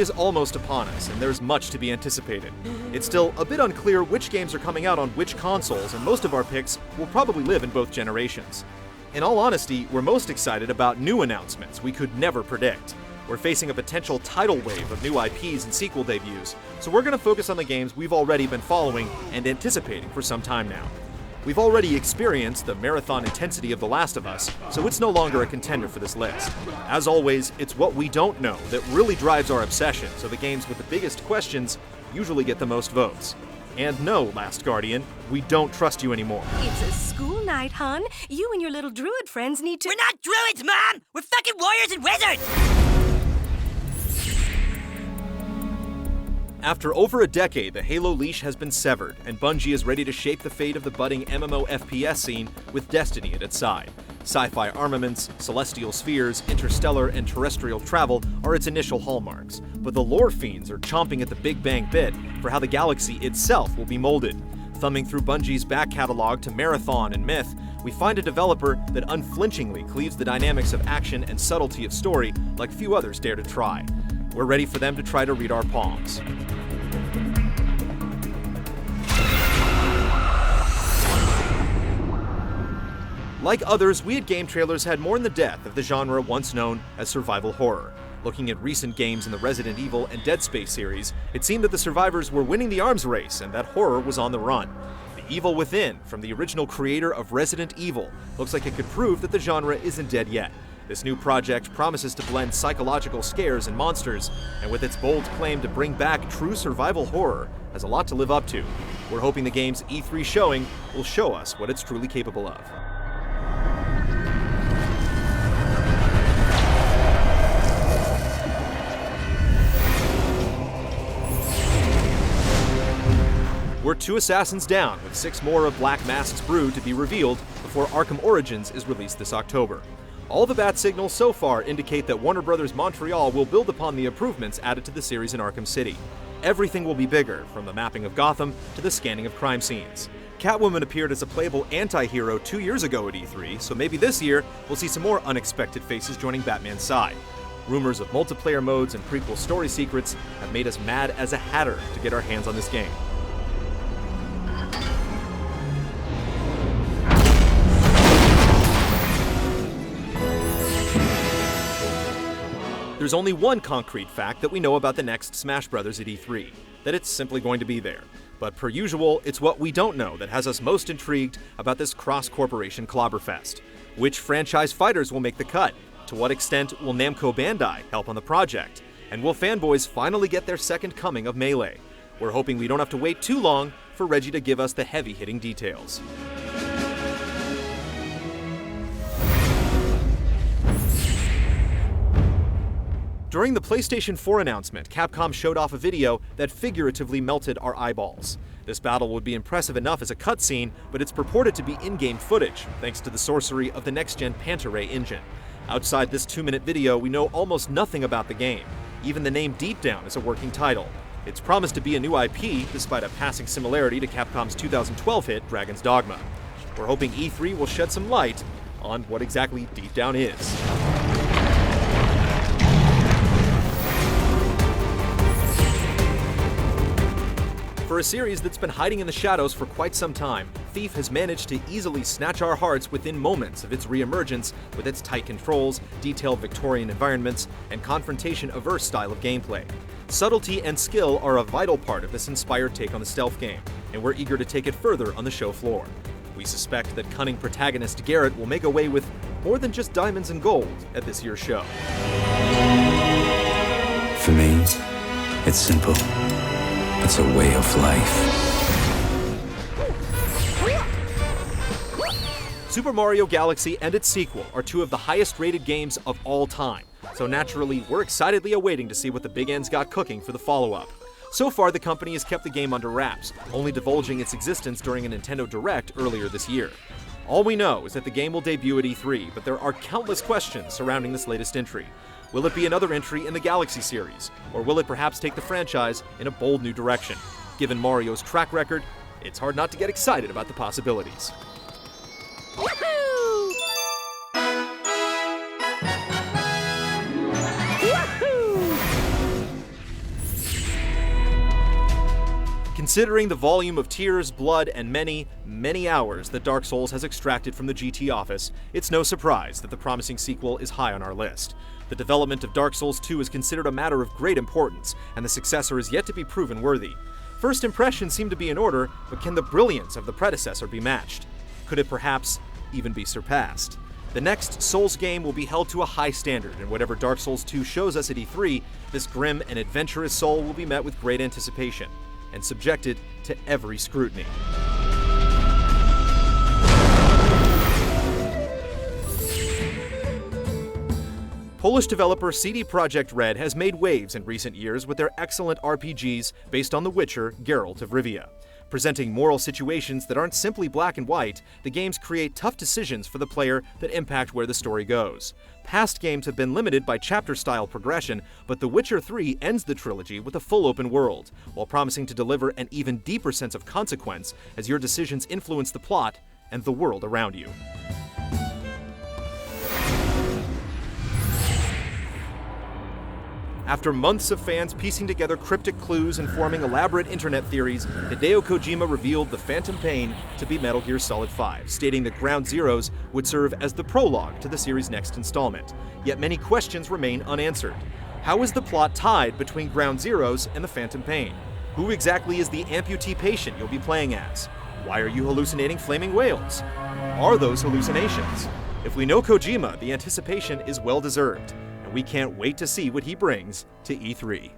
is almost upon us, and there's much to be anticipated. It's still a bit unclear which games are coming out on which consoles, and most of our picks will probably live in both generations. In all honesty, we're most excited about new announcements we could never predict. We're facing a potential tidal wave of new IPs and sequel debuts, so we're going to focus on the games we've already been following and anticipating for some time now. We've already experienced the marathon intensity of The Last of Us, so it's no longer a contender for this list. As always, it's what we don't know that really drives our obsession, so the games with the biggest questions usually get the most votes. And no, Last Guardian, we don't trust you anymore. It's a school night, hon. You and your little druid friends need to— We're not druids, Mom! We're fucking warriors and wizards! After over a decade, the Halo leash has been severed, and Bungie is ready to shape the fate of the budding MMO FPS scene with Destiny at its side. Sci-fi armaments, celestial spheres, interstellar and terrestrial travel are its initial hallmarks, but the lore fiends are chomping at the big bang bit for how the galaxy itself will be molded. Thumbing through Bungie's back catalog to Marathon and Myth, we find a developer that unflinchingly cleaves the dynamics of action and subtlety of story like few others dare to try. We're ready for them to try to read our palms. Like others, we at Game Trailers had mourned the death of the genre once known as survival horror. Looking at recent games in the Resident Evil and Dead Space series, it seemed that the survivors were winning the arms race and that horror was on the run. The Evil Within, from the original creator of Resident Evil, looks like it could prove that the genre isn't dead yet. This new project promises to blend psychological scares and monsters, and with its bold claim to bring back true survival horror, has a lot to live up to. We're hoping the game's E3 showing will show us what it's truly capable of. We're 2 assassins down, with 6 more of Black Mask's brood to be revealed before Arkham Origins is released this October. All the bat signals so far indicate that Warner Bros. Montreal will build upon the improvements added to the series in Arkham City. Everything will be bigger, from the mapping of Gotham to the scanning of crime scenes. Catwoman appeared as a playable anti-hero 2 years ago at E3, so maybe this year we'll see some more unexpected faces joining Batman's side. Rumors of multiplayer modes and prequel story secrets have made us mad as a hatter to get our hands on this game. There's only one concrete fact that we know about the next Smash Bros. At E3, that it's simply going to be there. But per usual, it's what we don't know that has us most intrigued about this cross-corporation clobberfest. Which franchise fighters will make the cut? To what extent will Namco Bandai help on the project? And will fanboys finally get their second coming of Melee? We're hoping we don't have to wait too long for Reggie to give us the heavy-hitting details. During the PlayStation 4 announcement, Capcom showed off a video that figuratively melted our eyeballs. This battle would be impressive enough as a cutscene, but it's purported to be in-game footage, thanks to the sorcery of the next-gen Panta-Ray engine. Outside this 2-minute video, we know almost nothing about the game. Even the name Deep Down is a working title. It's promised to be a new IP, despite a passing similarity to Capcom's 2012 hit, Dragon's Dogma. We're hoping E3 will shed some light on what exactly Deep Down is. For a series that's been hiding in the shadows for quite some time, Thief has managed to easily snatch our hearts within moments of its re-emergence with its tight controls, detailed Victorian environments, and confrontation-averse style of gameplay. Subtlety and skill are a vital part of this inspired take on the stealth game, and we're eager to take it further on the show floor. We suspect that cunning protagonist Garrett will make away with more than just diamonds and gold at this year's show. For me, it's simple. It's a way of life. Super Mario Galaxy and its sequel are 2 of the highest-rated games of all time, so naturally, we're excitedly awaiting to see what the Big N's got cooking for the follow-up. So far, the company has kept the game under wraps, only divulging its existence during a Nintendo Direct earlier this year. All we know is that the game will debut at E3, but there are countless questions surrounding this latest entry. Will it be another entry in the Galaxy series, or will it perhaps take the franchise in a bold new direction? Given Mario's track record, it's hard not to get excited about the possibilities. Woohoo! Woohoo! Considering the volume of tears, blood, and many, many hours that Dark Souls has extracted from the GT office, it's no surprise that the promising sequel is high on our list. The development of Dark Souls 2 is considered a matter of great importance, and the successor is yet to be proven worthy. First impressions seem to be in order, but can the brilliance of the predecessor be matched? Could it perhaps even be surpassed? The next Souls game will be held to a high standard, and whatever Dark Souls 2 shows us at E3, this grim and adventurous soul will be met with great anticipation, and subjected to every scrutiny. Polish developer CD Projekt Red has made waves in recent years with their excellent RPGs based on The Witcher, Geralt of Rivia. Presenting moral situations that aren't simply black and white, the games create tough decisions for the player that impact where the story goes. Past games have been limited by chapter-style progression, but The Witcher 3 ends the trilogy with a full open world, while promising to deliver an even deeper sense of consequence as your decisions influence the plot and the world around you. After months of fans piecing together cryptic clues and forming elaborate internet theories, Hideo Kojima revealed The Phantom Pain to be Metal Gear Solid 5, stating that Ground Zeroes would serve as the prologue to the series' next installment. Yet many questions remain unanswered. How is the plot tied between Ground Zeroes and The Phantom Pain? Who exactly is the amputee patient you'll be playing as? Why are you hallucinating flaming whales? Are those hallucinations? If we know Kojima, the anticipation is well deserved. We can't wait to see what he brings to E3.